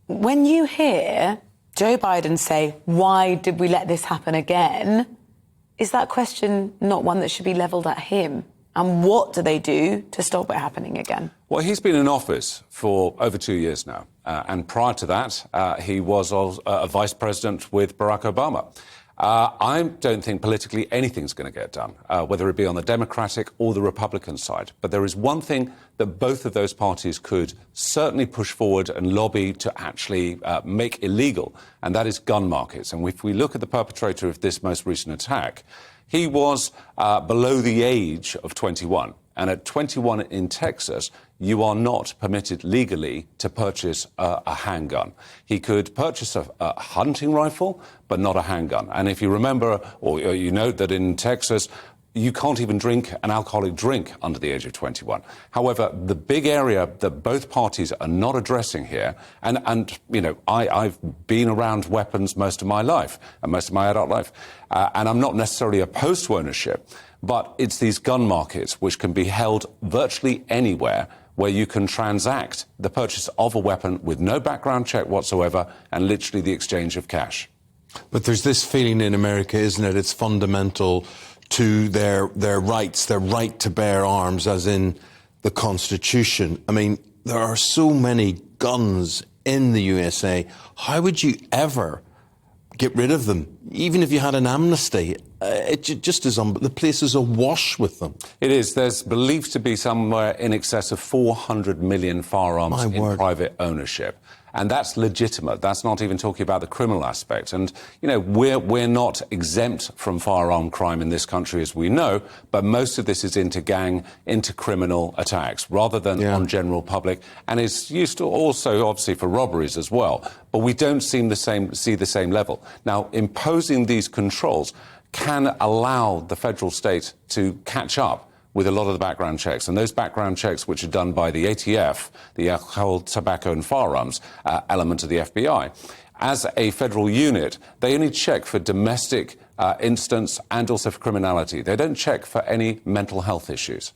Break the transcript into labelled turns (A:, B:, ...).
A: When you hear Joe Biden say, why did we let this happen again, is that question not one that should be levelled at him? And what do they do to stop it happening again?
B: Well, he's been in office for over 2 years now. And prior to that, he was a vice president with Barack Obama. I don't think politically anything's going to get done, whether it be on the Democratic or the Republican side. But there is one thing that both of those parties could certainly push forward and lobby to actually make illegal, and that is gun markets. And if we look at the perpetrator of this most recent attack, he was below the age of 21. And at 21 in Texas, you are not permitted legally to purchase a handgun. He could purchase a hunting rifle, but not a handgun. And if you remember, or you note that in Texas, you can't even drink an alcoholic drink under the age of 21. However, the big area that both parties are not addressing here, and you know, I've been around weapons most of my life, and most of my adult life, and I'm not necessarily opposed to ownership, but it's these gun markets which can be held virtually anywhere, where you can transact the purchase of a weapon with no background check whatsoever and literally the exchange of cash.
C: But there's this feeling in America, isn't it? It's fundamental to their rights, their right to bear arms, as in the Constitution. I mean, there are so many guns in the USA. How would you ever get rid of them? Even if you had an amnesty, it just is the place is awash with them.
B: It is. There's believed to be somewhere in excess of 400 million firearms in private ownership. And that's legitimate. That's not even talking about the criminal aspect. And, you know, we're not exempt from firearm crime in this country, as we know, but most of this is into gang, into criminal attacks, rather than on general public. And it's used to also, obviously, for robberies as well. But we don't see the same level. Now, imposing these controls can allow the federal state to catch up with a lot of the background checks. And those background checks, which are done by the ATF, the Alcohol, Tobacco and Firearms element of the FBI, as a federal unit, they only check for domestic incidents and also for criminality. They don't check for any mental health issues.